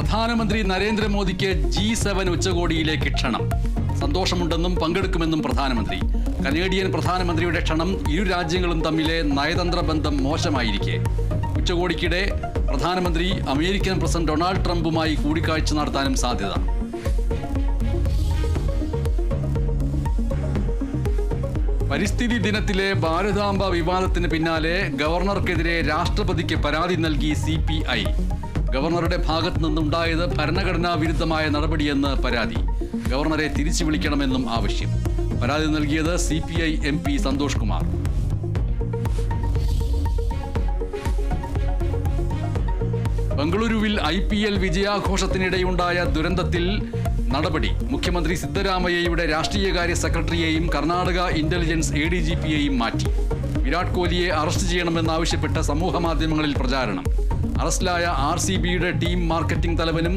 പ്രധാനമന്ത്രി നരേന്ദ്രമോദിക്ക് G7 ഉച്ചകോടിയിലേക്ക് ക്ഷണം. സന്തോഷമുണ്ടെന്നും പങ്കെടുക്കുമെന്നും പ്രധാനമന്ത്രി. കനേഡിയൻ പ്രധാനമന്ത്രിയുടെ ക്ഷണം ഇരു രാജ്യങ്ങളും തമ്മിലെ നയതന്ത്ര ബന്ധം മോശമായിരിക്കെ ഉച്ചകോടിക്കിടെ പ്രധാനമന്ത്രി അമേരിക്കൻ പ്രസിഡന്റ് ഡൊണാൾഡ് ട്രംപുമായി കൂടിക്കാഴ്ച നടത്താനും സാധ്യത. പരിസ്ഥിതി ദിനത്തിലെ ഭാരതാംബ വിവാദത്തിന് പിന്നാലെ ഗവർണർക്കെതിരെ രാഷ്ട്രപതിക്ക് പരാതി നൽകി CPI. ഗവർണറുടെ ഭാഗത്തു നിന്നുണ്ടായത് ഭരണഘടനാ വിരുദ്ധമായ നടപടിയെന്ന് പരാതി. ഗവർണറെ തിരിച്ചു വിളിക്കണമെന്നും ആവശ്യം. പരാതി നൽകിയത് CPI MP സന്തോഷ് കുമാർ. ബംഗളൂരുവിൽ IPL വിജയാഘോഷത്തിനിടെയുണ്ടായ ദുരന്തത്തിൽ നടപടി. മുഖ്യമന്ത്രി സിദ്ധരാമയ്യയുടെ രാഷ്ട്രീയകാര്യ സെക്രട്ടറിയെയും കർണാടക ഇന്റലിജൻസ് ADGPയെയും മാറ്റി. വിരാട് കോഹ്ലിയെ അറസ്റ്റ് ചെയ്യണമെന്നാവശ്യപ്പെട്ട് സമൂഹമാധ്യമങ്ങളിൽ പ്രചാരണം. അറസ്റ്റിലായ RCBയുടെ ടീം മാർക്കറ്റിംഗ് തലവനും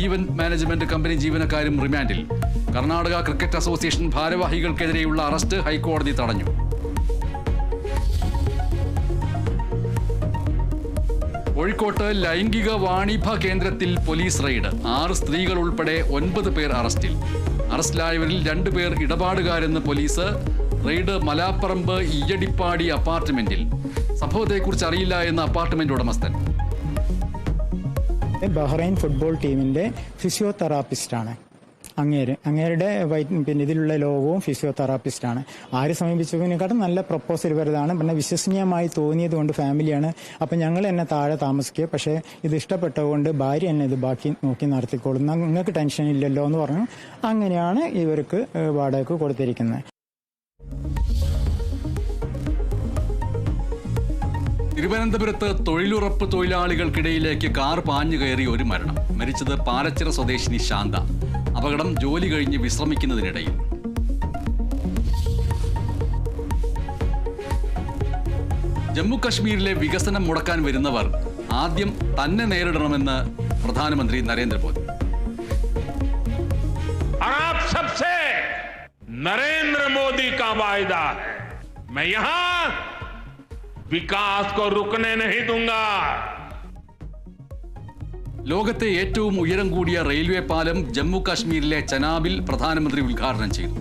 ഈവന്റ് മാനേജ്മെന്റ് കമ്പനി ജീവനക്കാരും റിമാൻഡിൽ. കർണാടക ക്രിക്കറ്റ് അസോസിയേഷൻ ഭാരവാഹികൾക്കെതിരെയുള്ള അറസ്റ്റ് ഹൈക്കോടതി തടഞ്ഞു. കോഴിക്കോട്ട് ലൈംഗിക വാണിഭ കേന്ദ്രത്തിൽ പോലീസ് റെയ്ഡ്. 6 സ്ത്രീകൾ ഉൾപ്പെടെ 9 പേർ അറസ്റ്റിൽ. അറസ്റ്റിലായവരിൽ 2 പേർ ഇടപാടുകാരെന്ന് പോലീസ്. റെയ്ഡ് മലാപ്പറമ്പ് ഈയടിപ്പാടി അപ്പാർട്ട്മെന്റിൽ. സംഭവത്തെക്കുറിച്ച് അറിയില്ല എന്ന അപ്പാർട്ട്മെന്റ് ഉടമസ്ഥൻ. ബഹ്റൈൻ ഫുട്ബോൾ ടീമിന്റെ ഫിസിയോതെറാപ്പിസ്റ്റാണ് അങ്ങേരുടെ പിന്നെ ഇതിലുള്ള ലോകവും ഫിസിയോതെറാപ്പിസ്റ്റാണ്. ആര് സമീപിച്ചതിനെക്കാട്ടും നല്ല പ്രപ്പോസൽ വരുന്നതാണ്. പിന്നെ വിശ്വസനീയമായി തോന്നിയത് കൊണ്ട് ഫാമിലിയാണ്. അപ്പം ഞങ്ങൾ എന്നെ താഴെ താമസിക്കുക, പക്ഷേ ഇത് ഇഷ്ടപ്പെട്ടതുകൊണ്ട് ഭാര്യ എന്നെ ഇത് ബാക്കി നോക്കി നടത്തിക്കോളും, നിങ്ങൾക്ക് ടെൻഷൻ ഇല്ലല്ലോ എന്ന് പറഞ്ഞു. അങ്ങനെയാണ് ഇവർക്ക് വാടകയ്ക്ക് കൊടുത്തിരിക്കുന്നത്. തിരുവനന്തപുരത്ത് തൊഴിലുറപ്പ് തൊഴിലാളികൾക്കിടയിലേക്ക് കാർ പാഞ്ഞു കയറി ഒരു മരണം. മരിച്ചത് പാലച്ചിറ സ്വദേശിനി ശാന്ത. അപകടം ജോലി കഴിഞ്ഞ് വിശ്രമിക്കുന്നതിനിടയിൽ. ജമ്മു കശ്മീരിലെ വികസനം മുടക്കാൻ വരുന്നവർ ആദ്യം തന്നെ നേരിടണമെന്ന് പ്രധാനമന്ത്രി നരേന്ദ്രമോദി. नरेंद्र मोदी का वायदा है, मैं यहां विकास को रुकने नहीं दूंगा. ലോകത്തെ ഏറ്റവും ഉയരം കൂടിയ റെയിൽവേ പാലം ജമ്മു കാശ്മീരിലെ ചനാബിൽ പ്രധാനമന്ത്രി ഉദ്ഘാടനം ചെയ്തു.